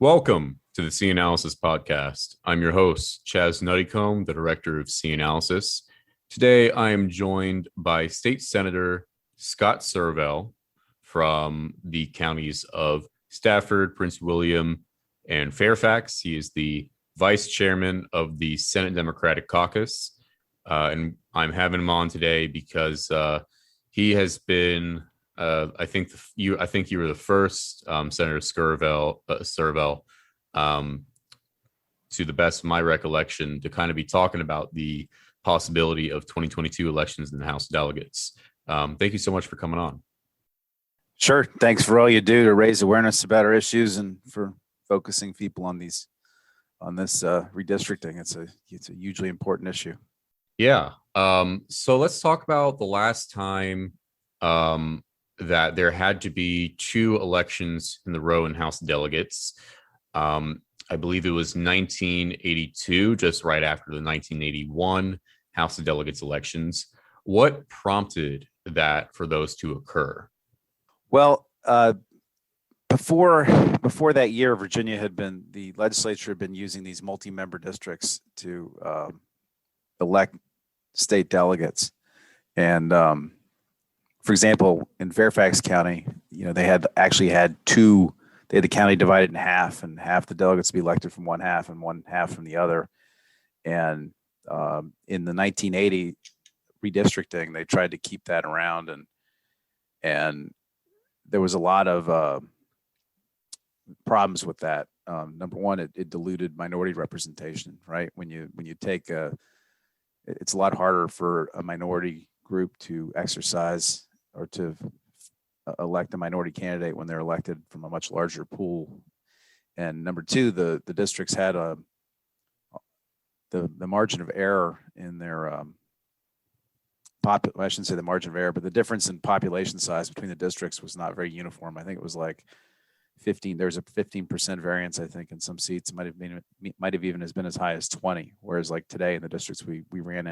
Welcome to the C Analysis Podcast. I'm your host, Chaz Nuttycombe, the director of C Analysis. Today, I am joined by State Senator Scott Surovell from the counties of Stafford, Prince William, and Fairfax. He is the vice chairman of the Senate Democratic Caucus. And I'm having him on today because he has been I think you were the first Senator Surovell, to the best of my recollection, to kind of be talking about the possibility of 2022 elections in the House of Delegates. Thank you so much for coming on. Sure. Thanks for all you do to raise awareness about our issues and for focusing people on this redistricting. It's a hugely important issue. Yeah. So let's talk about the last time that there had to be two elections in the row in House Delegates. I believe it was 1982, just right after the 1981 House of Delegates elections. What prompted that for those to occur? Well, before that year, the legislature had been using these multi-member districts to elect state delegates. And for example, in Fairfax County, they had the county divided in half, and half the delegates to be elected from one half and one half from the other. And in the 1980 redistricting, they tried to keep that around, and there was a lot of problems with that. Number one, it diluted minority representation, right? When you take it's a lot harder for a minority group to exercise or to elect a minority candidate when they're elected from a much larger pool. And number two, the districts had the margin of error in their I shouldn't say the margin of error, but the difference in population size between the districts was not very uniform. I think it was like 15. There's a 15% variance, I think, in some seats. It might have even been as high as 20. Whereas like today in the districts we ran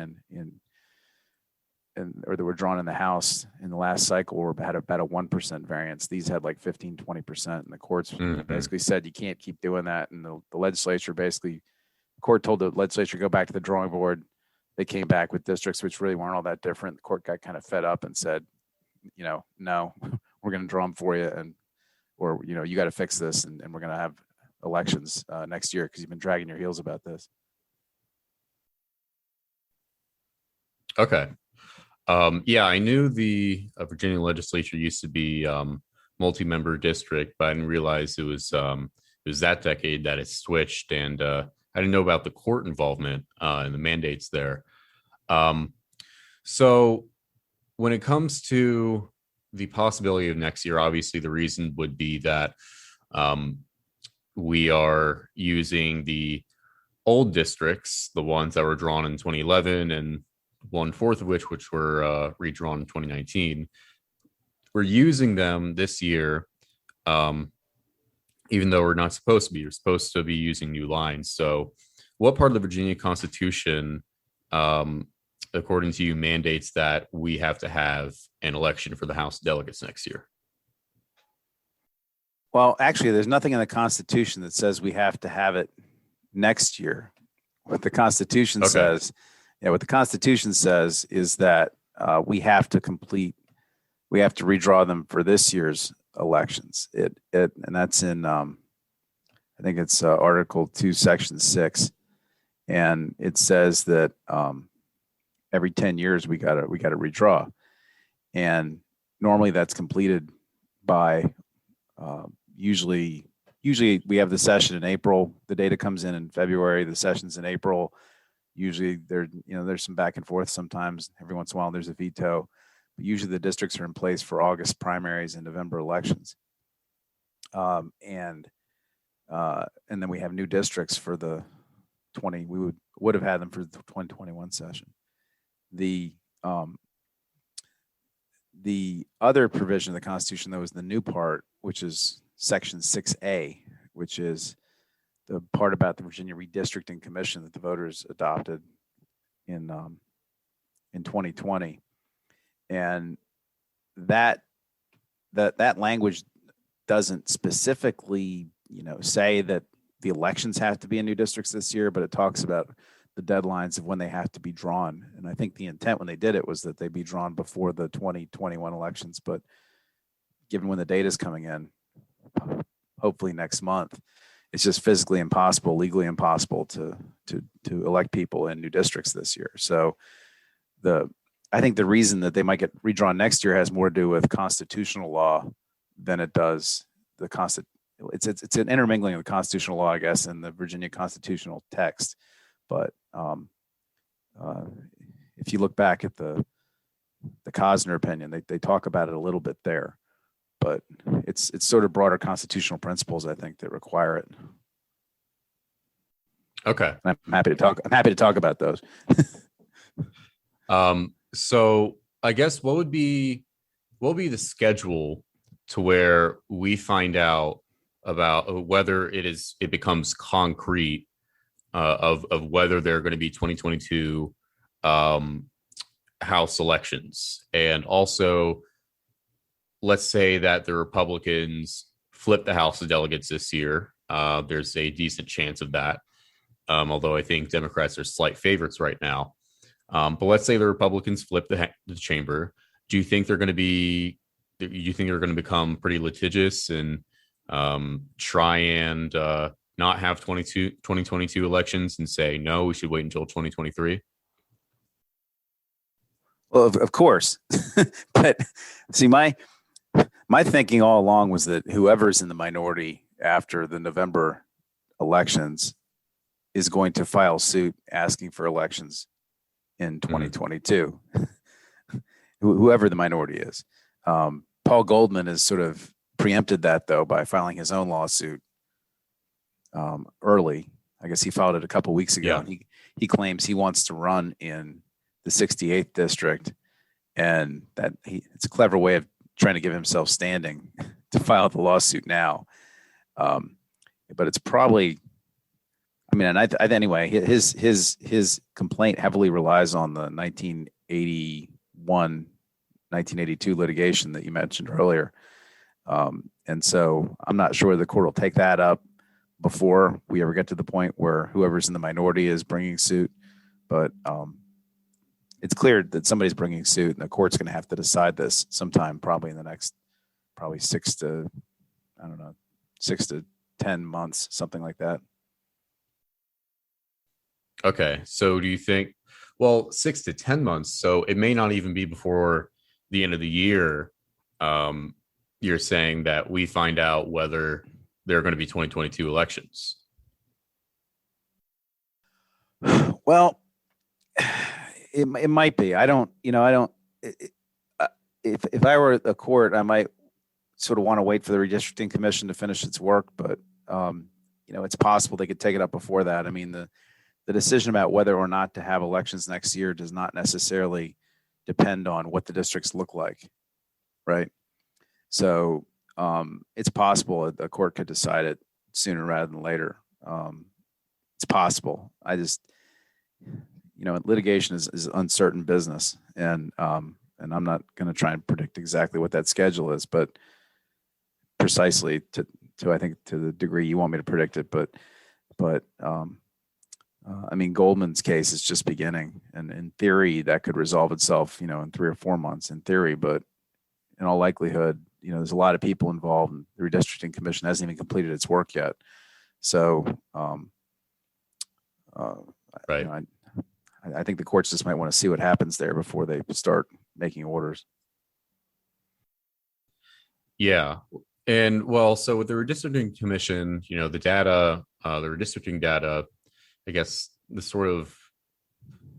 or that were drawn in the House in the last cycle had about a 1% variance. These had like 15, 20%. And the courts basically said you can't keep doing that. And the legislature the court told the legislature go back to the drawing board. They came back with districts which really weren't all that different. The court got kind of fed up and said, no, we're going to draw them for you, or you got to fix this, and we're going to have elections next year because you've been dragging your heels about this. Okay. Yeah, I knew the Virginia legislature used to be multi-member district, but I didn't realize it was that decade that it switched, and I didn't know about the court involvement and the mandates there. So when it comes to the possibility of next year, obviously the reason would be that we are using the old districts, the ones that were drawn in 2011 and 1/4 of which were redrawn in 2019. We're using them this year, even though we're not supposed to be. We're supposed to be using new lines. So what part of the Virginia Constitution, according to you, mandates that we have to have an election for the House delegates next year? Well, actually, there's nothing in the Constitution that says we have to have it next year. What the Constitution says is that we have to redraw them for this year's elections. And that's in I think it's Article 2, Section 6, and it says that every 10 years we gotta redraw, and normally that's completed by usually we have the session in April. The data comes in February. The session's in April. Usually there's some back and forth sometimes. Every once in a while there's a veto. But usually the districts are in place for August primaries and November elections. And then we have new districts for the we would have had them for the 2021 session. The other provision of the Constitution, though, is the new part, which is Section 6A, which is the part about the Virginia Redistricting Commission that the voters adopted in 2020, and that language doesn't specifically say that the elections have to be in new districts this year, but it talks about the deadlines of when they have to be drawn. And I think the intent when they did it was that they be drawn before the 2021 elections. But given when the data is coming in, hopefully next month, it's just physically impossible, legally impossible to elect people in new districts this year. So I think the reason that they might get redrawn next year has more to do with constitutional law than it does it's an intermingling of the constitutional law, I guess, and the Virginia constitutional text. But if you look back at the Cosner opinion, they talk about it a little bit there. But it's sort of broader constitutional principles, I think, that require it. Okay. And I'm happy to talk about those. So I guess what would be the schedule to where we find out about whether it becomes concrete of whether there are going to be 2022 House elections? And also, let's say that the Republicans flip the House of Delegates this year. There's a decent chance of that, although I think Democrats are slight favorites right now. But let's say the Republicans flip the chamber. Do you think they're going to be? You think they're going to become pretty litigious and try and not have 2022 elections and say no, we should wait until 2023? Well, of course, but see, my thinking all along was that whoever's in the minority after the November elections is going to file suit asking for elections in 2022. Whoever the minority is. Paul Goldman has sort of preempted that, though, by filing his own lawsuit early. I guess he filed it a couple weeks ago, and he claims he wants to run in the 68th district, and that it's a clever way of trying to give himself standing to file the lawsuit now. But it's probably, I mean, and anyway, his complaint heavily relies on the 1982 litigation that you mentioned earlier. And so I'm not sure the court will take that up before we ever get to the point where whoever's in the minority is bringing suit. But it's clear that somebody's bringing suit, and the court's going to have to decide this sometime, probably in the next, 6 to 10 months, something like that. Okay. So do you think, well, 6 to 10 months, so it may not even be before the end of the year. You're saying that we find out whether there are going to be 2022 elections? Well, it might be. If I were a court, I might sort of want to wait for the redistricting commission to finish its work, but it's possible they could take it up before that. I mean, the decision about whether or not to have elections next year does not necessarily depend on what the districts look like, right? So it's possible the court could decide it sooner rather than later. It's possible. I just, litigation is uncertain business, and I'm not going to try and predict exactly what that schedule is, but precisely to I think to the degree you want me to predict it. But I mean, Goldman's case is just beginning, and in theory, that could resolve itself, in 3 or 4 months in theory. But in all likelihood, there's a lot of people involved, and the redistricting commission hasn't even completed its work yet. So, right. I think the courts just might want to see what happens there before they start making orders. Yeah. And well, so with the redistricting commission, the data, the redistricting data, I guess the sort of,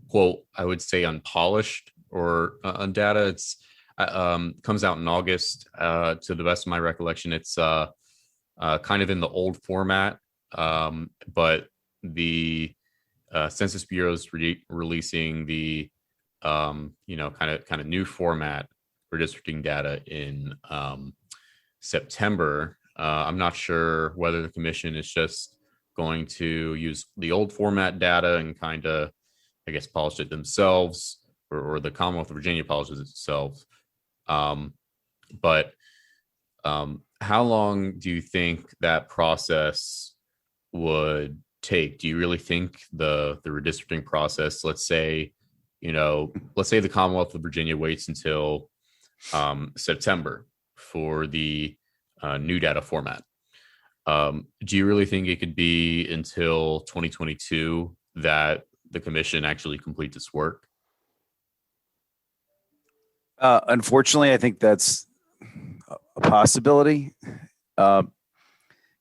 quote, I would say unpolished or on data, it's comes out in August. To the best of my recollection, it's kind of in the old format, but the Census Bureau is releasing the kind of new format redistricting data in September. I'm not sure whether the commission is just going to use the old format data and kind of, I guess, polish it themselves, or the Commonwealth of Virginia polishes it itself. But How long do you think that process would take? Do you really think the redistricting process, let's say the Commonwealth of Virginia waits until September for the new data format? Do you really think it could be until 2022 that the commission actually completes its work? Unfortunately, I think that's a possibility. Uh,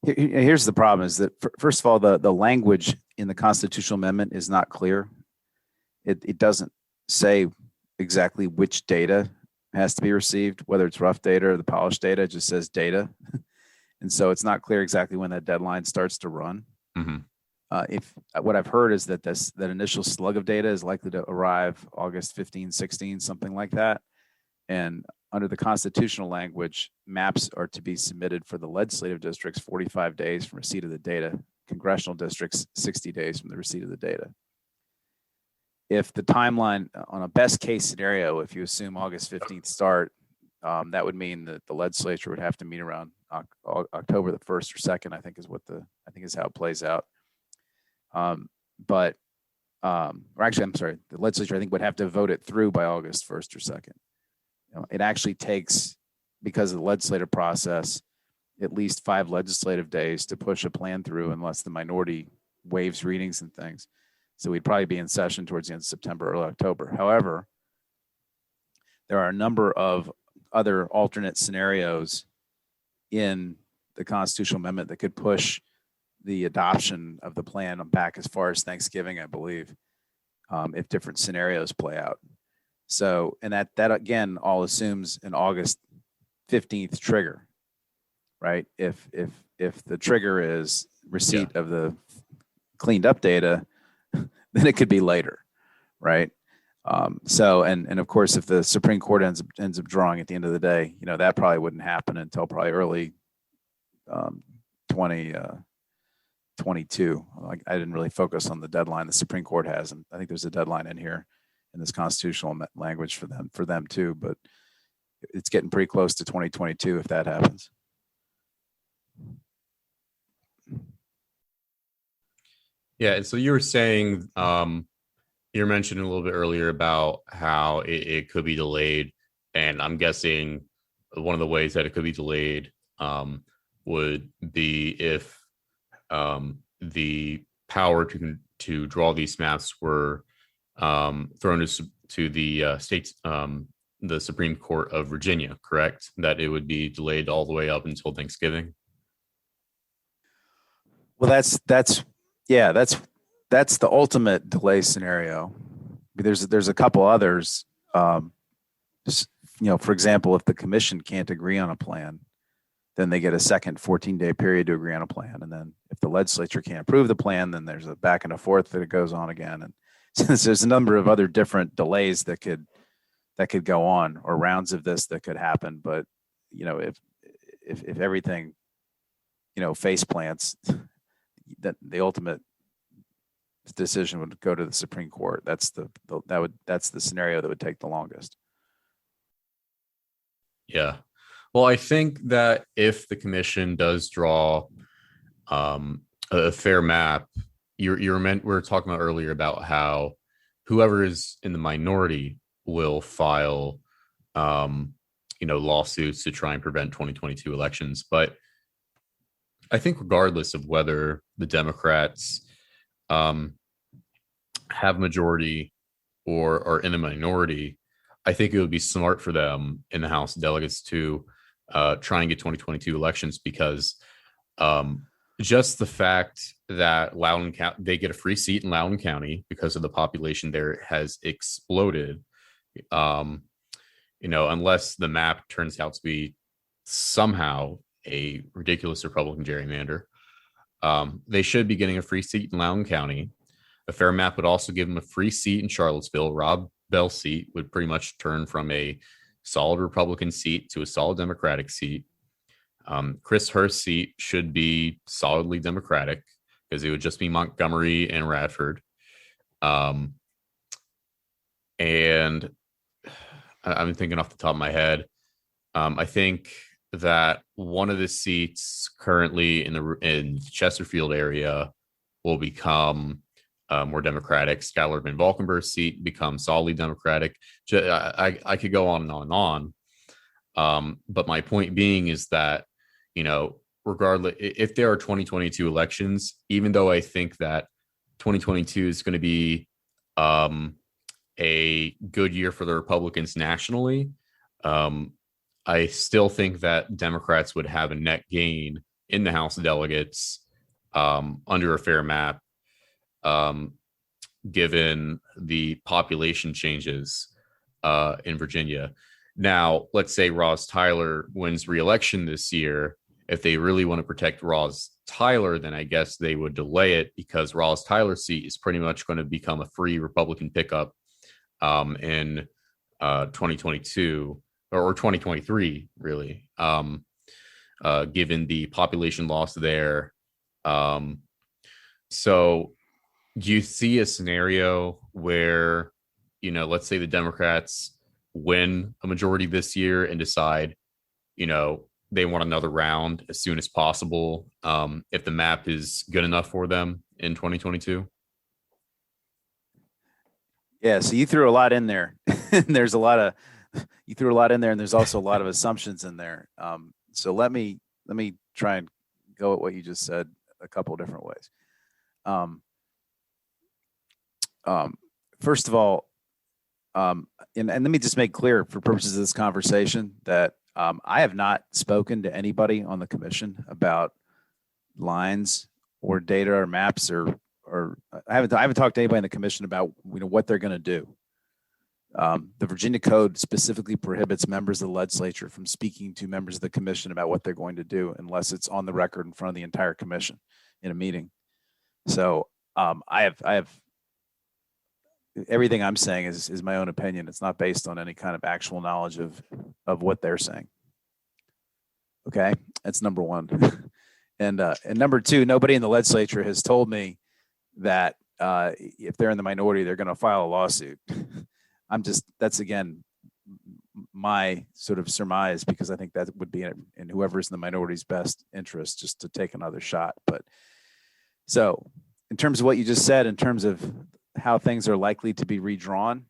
Here's the problem: is that first of all, the language in the constitutional amendment is not clear. It doesn't say exactly which data has to be received, whether it's rough data or the polished data. It just says data, and so it's not clear exactly when that deadline starts to run. Mm-hmm. If what I've heard is that that initial slug of data is likely to arrive August 15, 16, something like that. And under the constitutional language, maps are to be submitted for the legislative districts 45 days from receipt of the data, congressional districts 60 days from the receipt of the data. If the timeline on a best case scenario, if you assume August 15th start, that would mean that the legislature would have to meet around October the 1st or 2nd, I think is how it plays out. Or actually, I'm sorry, the legislature, I think, would have to vote it through by August 1st or 2nd. It actually takes, because of the legislative process, at least 5 legislative days to push a plan through unless the minority waives readings and things. So we'd probably be in session towards the end of September, early October. However, there are a number of other alternate scenarios in the constitutional amendment that could push the adoption of the plan back as far as Thanksgiving, I believe, if different scenarios play out. So, and that again all assumes an August 15th trigger, right? If the trigger is receipt of the cleaned up data, then it could be later, right? So, and of course, if the Supreme Court ends up drawing at the end of the day, that probably wouldn't happen until probably early 2022. I didn't really focus on the deadline the Supreme Court has, and I think there's a deadline in here in this constitutional language for them too, but it's getting pretty close to 2022 if that happens. Yeah, and so you were saying, you were mentioning a little bit earlier about how it could be delayed, and I'm guessing one of the ways that it could be delayed would be if the power to draw these maps were thrown to the states, the Supreme Court of Virginia, correct? That it would be delayed all the way up until Thanksgiving. Well, that's the ultimate delay scenario. There's a couple others. For example, if the commission can't agree on a plan, then they get a second 14-day period to agree on a plan. And then if the legislature can't approve the plan, then there's a back and a forth that it goes on again. And since there's a number of other different delays that could go on, or rounds of this that could happen. But, if everything, face plants, that the ultimate decision would go to the Supreme Court. That's the scenario that would take the longest. Yeah. Well, I think that if the commission does draw a fair map, we were talking about earlier about how whoever is in the minority will file, lawsuits to try and prevent 2022 elections. But I think regardless of whether the Democrats have majority or are in a minority, I think it would be smart for them in the House of Delegates to try and get 2022 elections, because just the fact that Loudoun County, they get a free seat in Loudoun County because of the population there has exploded. Unless the map turns out to be somehow a ridiculous Republican gerrymander, they should be getting a free seat in Loudoun County. A fair map would also give them a free seat in Charlottesville. Rob Bell's seat would pretty much turn from a solid Republican seat to a solid Democratic seat. Chris Hurst's seat should be solidly Democratic because it would just be Montgomery and Radford. And I'm thinking off the top of my head, I think that one of the seats currently in the Chesterfield area will become more Democratic. Skylar Van Valkenburg's seat becomes solidly Democratic. I could go on and on and on. But my point being is that, regardless, if there are 2022 elections, even though I think that 2022 is going to be a good year for the Republicans nationally, I still think that Democrats would have a net gain in the House of Delegates under a fair map, given the population changes in Virginia. Now, let's say Ross Tyler wins re-election this year. If they really want to protect Ross Tyler, then I guess they would delay it, because Ross Tyler's seat is pretty much going to become a free Republican pickup in 2022 or 2023, really, given the population loss there. So do you see a scenario where, let's say the Democrats win a majority this year and decide, they want another round as soon as possible, if the map is good enough for them in 2022? Yeah, so you threw a lot in there. There's a lot of you threw a lot in there, and there's also a lot of assumptions in there. So let me try and go at what you just said a couple of different ways. First of all, and let me just make clear for purposes of this conversation that I have not spoken to anybody on the commission about lines or data or maps or I haven't talked to anybody in the commission about what they're going to do. The Virginia Code specifically prohibits members of the legislature from speaking to members of the commission about what they're going to do unless it's on the record in front of the entire commission in a meeting. So I have everything I'm saying is my own opinion. It's not based on any kind of actual knowledge of what they're saying. Okay, that's number one. And number two, nobody in the legislature has told me that if they're in the minority, they're going to file a lawsuit. That's again my sort of surmise, because I think that would be in whoever's in the minority's best interest just to take another shot. But so in terms of what you just said, in terms of how things are likely to be redrawn,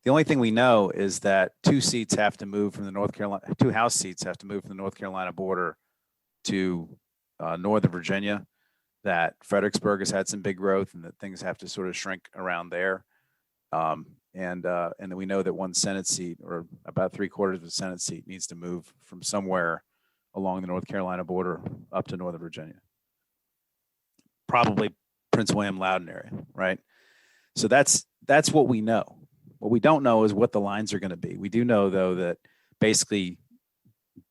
the only thing we know is that two House seats have to move from the North Carolina border to northern Virginia, that Fredericksburg has had some big growth and that things have to sort of shrink around there. And then we know that one Senate seat, or about 3/4 of a Senate seat, needs to move from somewhere along the North Carolina border up to northern Virginia. Probably Prince William Loudoun area, right? So that's what we know. What we don't know is what the lines are going to be. We do know, though, that basically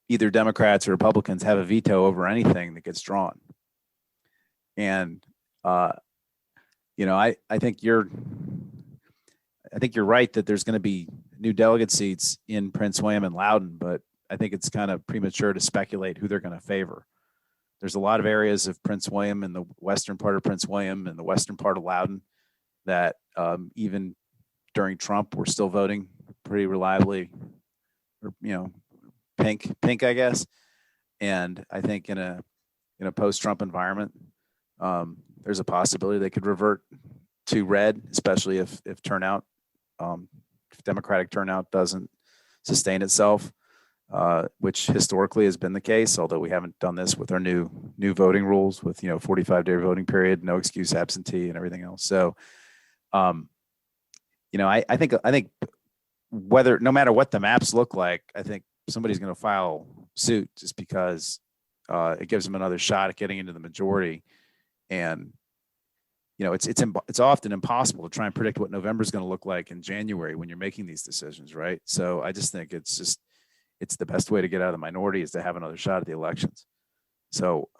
either Democrats or Republicans have a veto over anything that gets drawn. And I think you're right that there's going to be new delegate seats in Prince William and Loudoun, but I think it's kind of premature to speculate who they're going to favor. There's a lot of areas of Prince William and the western part of Prince William and the western part of Loudoun that even during Trump were still voting pretty reliably, or pink, I guess. And I think in a post-Trump environment, there's a possibility they could revert to red, especially if turnout, if Democratic turnout doesn't sustain itself, which historically has been the case, although we haven't done this with our new voting rules with 45-day voting period, no excuse absentee, and everything else. So, I think whether, no matter what the maps look like, I think somebody's going to file suit just because it gives them another shot at getting into the majority. And it's often impossible to try and predict what November is going to look like in January when you're making these decisions, right? So I just think it's the best way to get out of the minority is to have another shot at the elections. So,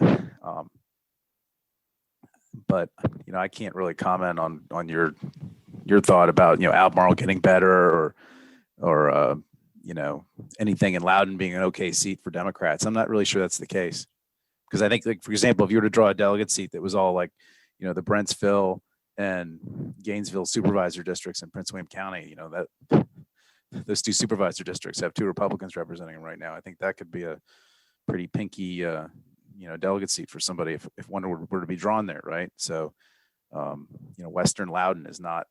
but I can't really comment on your thought about Albemarle getting better or anything in Loudoun being an okay seat for Democrats. I'm not really sure that's the case, because I think, like, for example, if you were to draw a delegate seat that was all like the Brentsville and Gainesville supervisor districts in Prince William County, those two supervisor districts have two Republicans representing them right now. I think that could be a pretty pinky, delegate seat for somebody if one were to be drawn there, right? So, Western Loudoun has not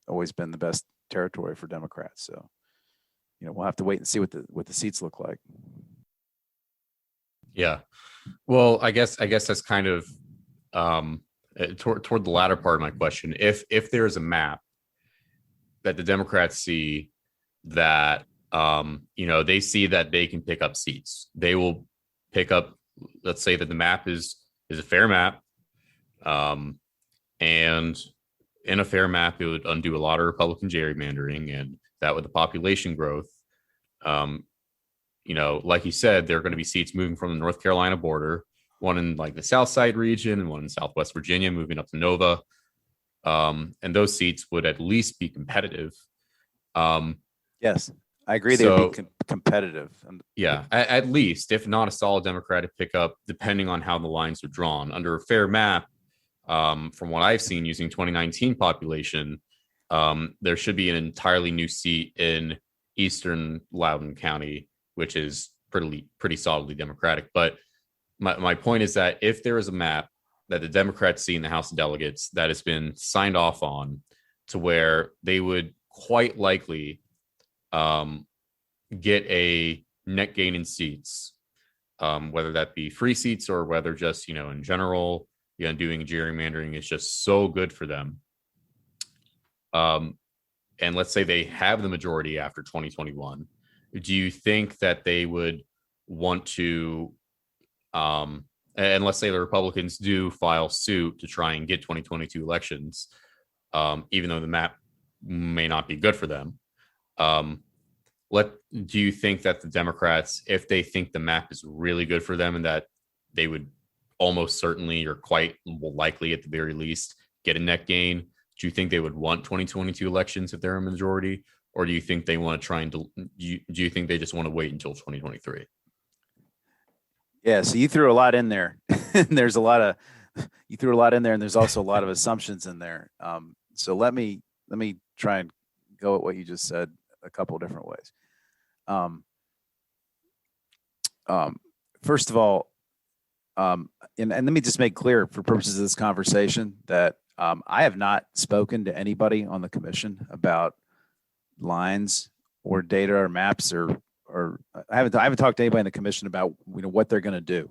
always been the best territory for Democrats. So, we'll have to wait and see what the seats look like. Yeah. Well, I guess that's kind of toward the latter part of my question. If there's a map that the Democrats see that they see that they can pick up seats, they will pick up. Let's say that the map is a fair map, and in a fair map, it would undo a lot of Republican gerrymandering, and that with the population growth, like you said, there are going to be seats moving from the North Carolina border, one in like the South Side region and one in Southwest Virginia, moving up to Nova. And those seats would at least be competitive. Yes, I agree. They would be competitive. Yeah, at least, if not a solid Democratic pickup, depending on how the lines are drawn. Under a fair map, from what I've seen using 2019 population, there should be an entirely new seat in Eastern Loudoun County, which is pretty solidly Democratic. But my point is that if there is a map that the Democrats see in the House of Delegates that has been signed off on to where they would quite likely get a net gain in seats, whether that be free seats or whether just, in general, doing gerrymandering is just so good for them. And let's say they have the majority after 2021. Do you think that they would want to, and let's say the Republicans do file suit to try and get 2022 elections, even though the map may not be good for them, do you think that the Democrats, if they think the map is really good for them and that they would almost certainly or quite likely at the very least get a net gain, do you think they would want 2022 elections if they're a majority? Or do you think they want to try and do you think they just want to wait until 2023? Yeah, so you threw a lot in there. There's you threw a lot in there, and there's also a lot of assumptions in there. So let me try and go at what you just said a couple of different ways. First of all, and let me just make clear for purposes of this conversation that I have not spoken to anybody on the commission about lines or data or maps or I haven't talked to anybody in the commission about what they're going to do.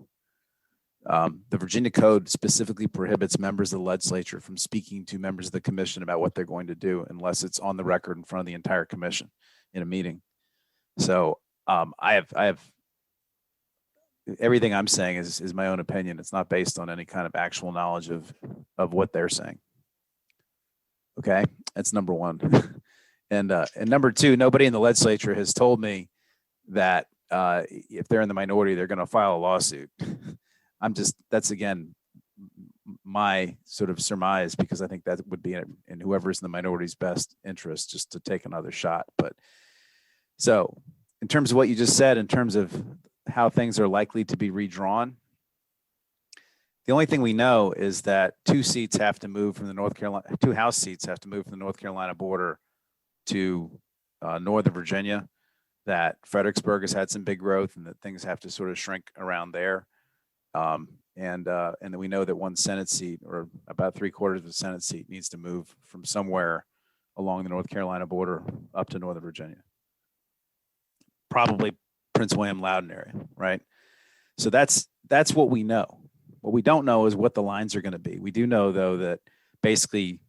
The Virginia Code specifically prohibits members of the legislature from speaking to members of the commission about what they're going to do unless it's on the record in front of the entire commission in a meeting. So I have everything I'm saying is my own opinion. It's not based on any kind of actual knowledge of what they're saying. Okay, that's number one. And number two, nobody in the legislature has told me that if they're in the minority, they're going to file a lawsuit. That's again my sort of surmise, because I think that would be in whoever's in the minority's best interest just to take another shot. But so in terms of what you just said, in terms of how things are likely to be redrawn, the only thing we know is that two House seats have to move from the North Carolina border to Northern Virginia, that Fredericksburg has had some big growth and that things have to sort of shrink around there. And then we know that one Senate seat, or about 3/4 of a Senate seat, needs to move from somewhere along the North Carolina border up to Northern Virginia. Probably Prince William Loudoun area, right? So that's what we know. What we don't know is what the lines are going to be. We do know, though, that basically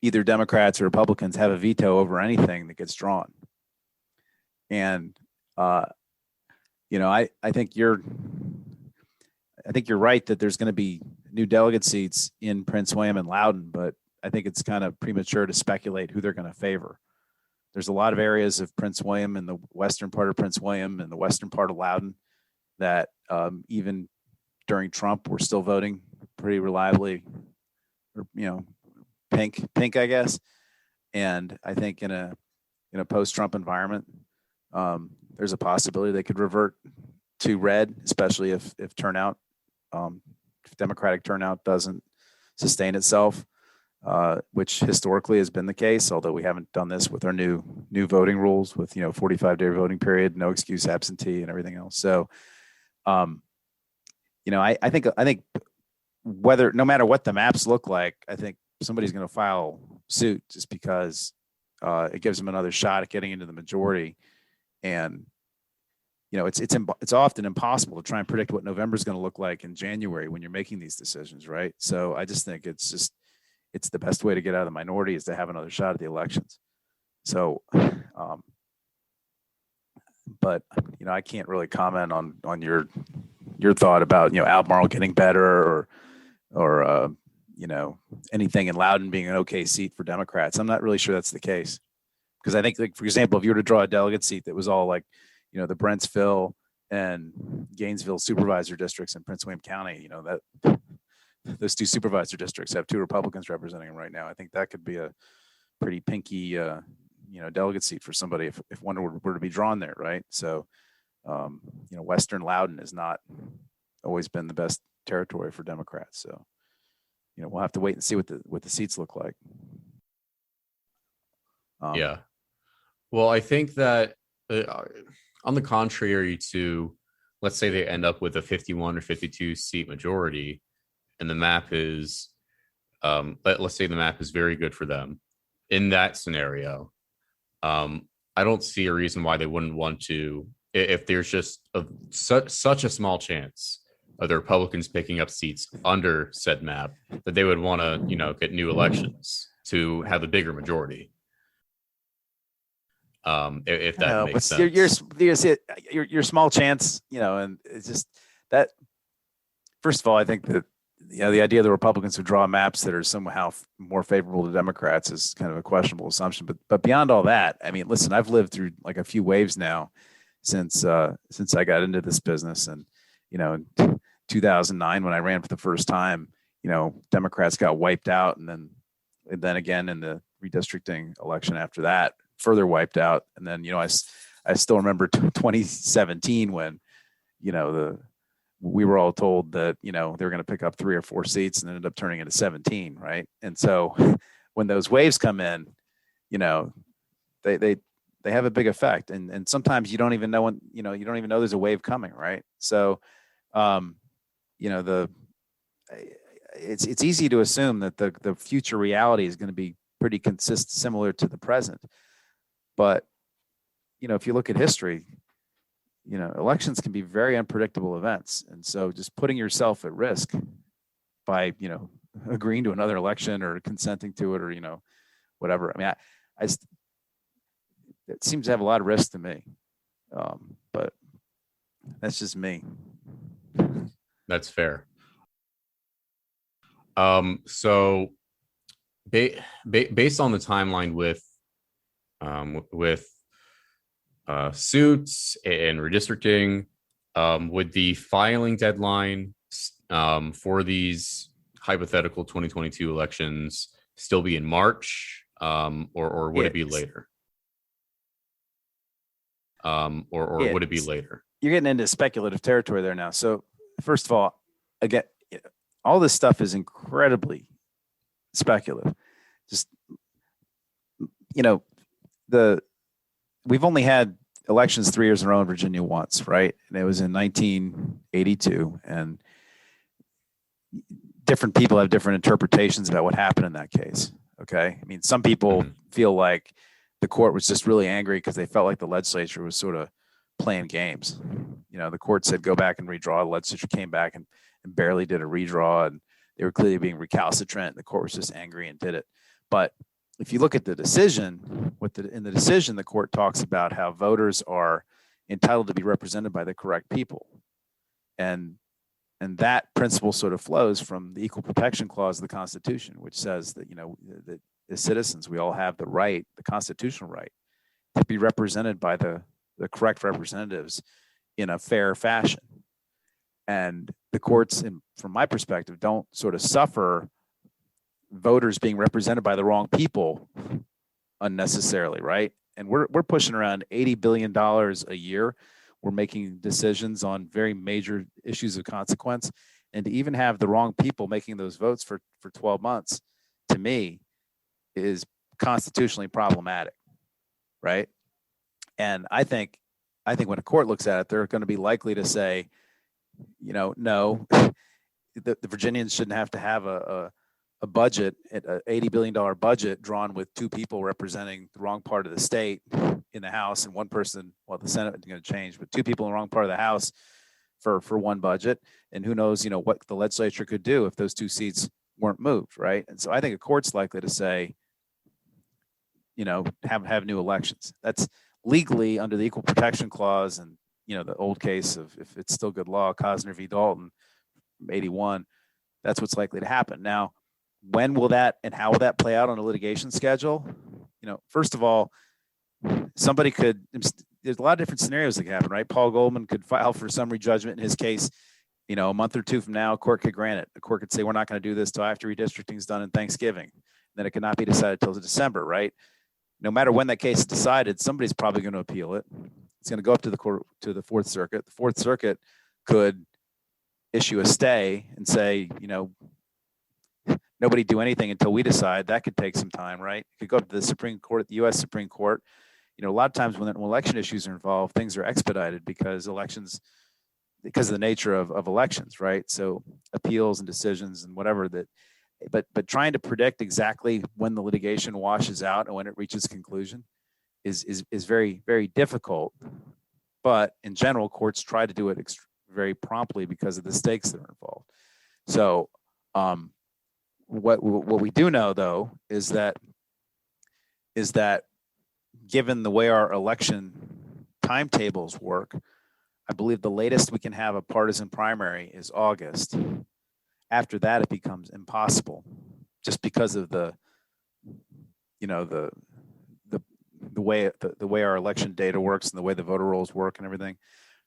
either Democrats or Republicans have a veto over anything that gets drawn. And I think you're right that there's going to be new delegate seats in Prince William and Loudoun, but I think it's kind of premature to speculate who they're going to favor. There's a lot of areas of Prince William and the western part of Prince William and the western part of Loudoun that even during Trump were still voting pretty reliably, or pink, I guess. And I think in a post-Trump environment, there's a possibility they could revert to red, especially if turnout, if Democratic turnout doesn't sustain itself. which historically has been the case, although we haven't done this with our new voting rules with 45-day voting period, no excuse absentee, and everything else. So, I think whether no matter what the maps look like, I think somebody's going to file suit just because it gives them another shot at getting into the majority. And it's often impossible to try and predict what November is going to look like in January when you're making these decisions, right? So I just think it's the best way to get out of the minority is to have another shot at the elections. So, but I can't really comment on your thought about Albemarle getting better or anything in Loudoun being an okay seat for Democrats. I'm not really sure that's the case, because I think, like, for example, if you were to draw a delegate seat that was all like the Brentsville and Gainesville supervisor districts in Prince William County, that those two supervisor districts have 2 Republicans representing them right now. I think that could be a pretty pinky delegate seat for somebody if one were to be drawn there, right? So Western Loudoun has not always been the best territory for Democrats. So we'll have to wait and see what the seats look like. Yeah. Well, I think that on the contrary to, let's say they end up with a 51 or 52 seat majority, and the map is, let's say the map is very good for them. In that scenario, I don't see a reason why they wouldn't want to, if there's just such a small chance of the Republicans picking up seats under said map, that they would want to, get new elections to have a bigger majority. If that makes sense. Your small chance, and it's just that. First of all, I think that the idea the Republicans would draw maps that are somehow more favorable to Democrats is kind of a questionable assumption. But beyond all that, I mean, listen, I've lived through like a few waves now since I got into this business, and in 2009 when I ran for the first time, Democrats got wiped out, and then again in the redistricting election after that, further wiped out. And then I still remember 2017 when we were all told that they were going to pick up 3 or 4 seats and ended up turning into 17, right? And so when those waves come in, they have a big effect, and sometimes you don't even know when you don't even know there's a wave coming, right? So it's easy to assume that the future reality is going to be pretty similar to the present. But if you look at history, elections can be very unpredictable events. And so just putting yourself at risk by, agreeing to another election or consenting to it or, whatever. I mean, it seems to have a lot of risk to me. But that's just me. That's fair. So based on the timeline with suits and redistricting, would the filing deadline for these hypothetical 2022 elections still be in March, or would it be later? Would it be later? You're getting into speculative territory there now. So first of all, again, all this stuff is incredibly speculative. Just we've only had elections 3 years in a row in Virginia once, right? And it was in 1982. And different people have different interpretations about what happened in that case. Okay. I mean, some people feel like the court was just really angry because they felt like the legislature was sort of playing games. The court said, go back and redraw. The legislature came back and barely did a redraw, and they were clearly being recalcitrant. The court was just angry and did it. But if you look at the decision, in the decision, the court talks about how voters are entitled to be represented by the correct people. And that principle sort of flows from the Equal Protection Clause of the Constitution, which says that, that as citizens, we all have the right, the constitutional right, to be represented by the correct representatives in a fair fashion. And the courts, from my perspective, don't sort of suffer voters being represented by the wrong people unnecessarily, right? And we're pushing around $80 billion a year. We're making decisions on very major issues of consequence, and to even have the wrong people making those votes for 12 months to me, is constitutionally problematic, right? And I think when a court looks at it, they're going to be likely to say, no, the Virginians shouldn't have to have a budget, an $80 billion budget drawn with two people representing the wrong part of the state in the House and one person, well, the Senate is going to change, but two people in the wrong part of the House for one budget. And who knows, what the legislature could do if those two seats weren't moved, right? And so I think a court's likely to say, have new elections. That's legally under the Equal Protection Clause and, the old case of, if it's still good law, Cosner v. Dalton from 81, that's what's likely to happen. Now, when will that and how will that play out on a litigation schedule? First of all, somebody could, there's a lot of different scenarios that can happen, right? Paul Goldman could file for summary judgment in his case, a month or two from now, a court could grant it. The court could say, we're not going to do this till after redistricting is done in Thanksgiving. Then it could not be decided till December, right? No matter when that case is decided, somebody's probably going to appeal it. It's going to go up to the court, to the Fourth Circuit. The Fourth Circuit could issue a stay and say, nobody do anything until we decide. That could take some time, right? It could go up to the Supreme Court, the U.S. Supreme Court. A lot of times when election issues are involved, things are expedited because of the nature of elections, right? So appeals and decisions and whatever that, but trying to predict exactly when the litigation washes out and when it reaches conclusion is very, very difficult. But in general, courts try to do it very promptly because of the stakes that are involved. So what we do know, though, is that given the way our election timetables work, I believe the latest we can have a partisan primary is August. After that, it becomes impossible, just because of the way our election data works and the way the voter rolls work and everything.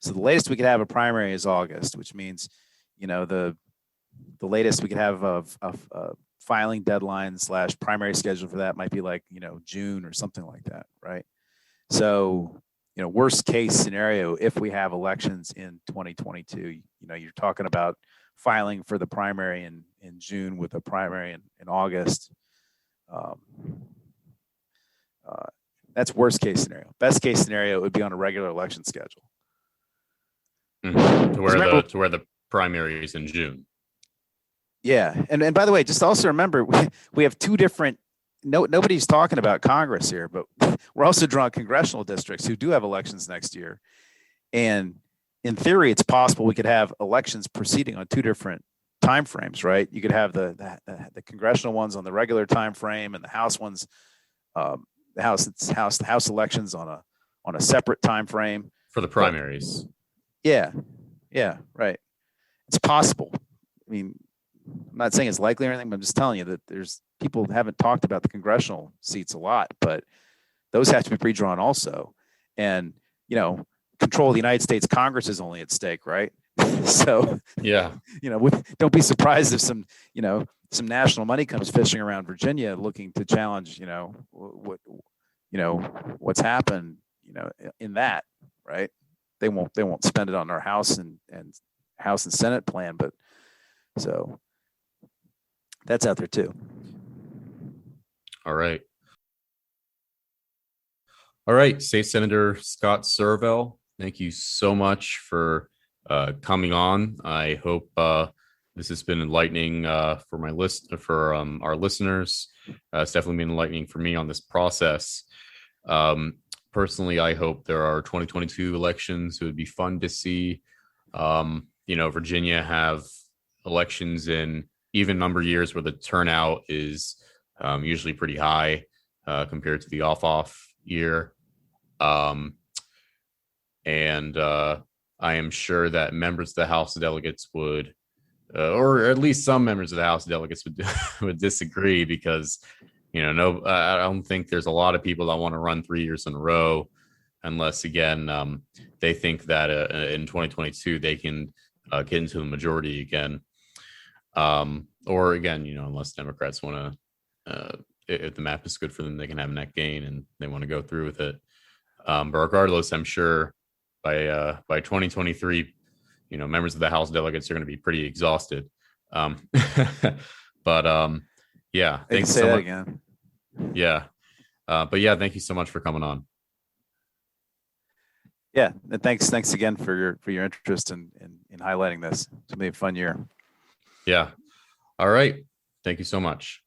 So the latest we could have a primary is August, which means, the latest we could have a filing deadline / primary schedule for that might be like, June or something like that, right? So, worst case scenario, if we have elections in 2022, you're talking about filing for the primary in June with a primary in August. That's worst case scenario. Best case scenario would be on a regular election schedule. Mm-hmm. To where the primary is in June. Yeah, and by the way, just also remember we have two different. Nobody's talking about Congress here, but we're also drawing congressional districts who do have elections next year, and in theory, it's possible we could have elections proceeding on two different time frames, right? You could have the congressional ones on the regular time frame, and the House ones, the House elections on a separate time frame for the primaries. Yeah, right. It's possible. I mean, I'm not saying it's likely or anything, but I'm just telling you that there's people haven't talked about the congressional seats a lot, but those have to be pre-drawn also. And, control of the United States Congress is only at stake, right? So, yeah, don't be surprised if some national money comes fishing around Virginia looking to challenge, what's happened, in that, right? They won't spend it on our House and Senate plan, but so that's out there too. All right. State Senator Scott Surovell, thank you so much for coming on. I hope this has been enlightening for our listeners. It's definitely been enlightening for me on this process. Personally, I hope there are 2022 elections. It would be fun to see. Virginia have elections in even number years where the turnout is usually pretty high compared to the off year. And I am sure that members of the House of Delegates would, or at least some members of the House of Delegates would disagree because, I don't think there's a lot of people that want to run 3 years in a row unless, again, they think that in 2022 they can get into the majority again. Or again, unless Democrats want to, if the map is good for them, they can have net gain and they want to go through with it. But regardless, I'm sure by 2023, members of the House delegates are going to be pretty exhausted. But Yeah. I Thank can you say so that much. again. Yeah. But yeah, thank you so much for coming on. Yeah, and thanks again for your interest in highlighting this. It's gonna be a fun year. Yeah. All right. Thank you so much.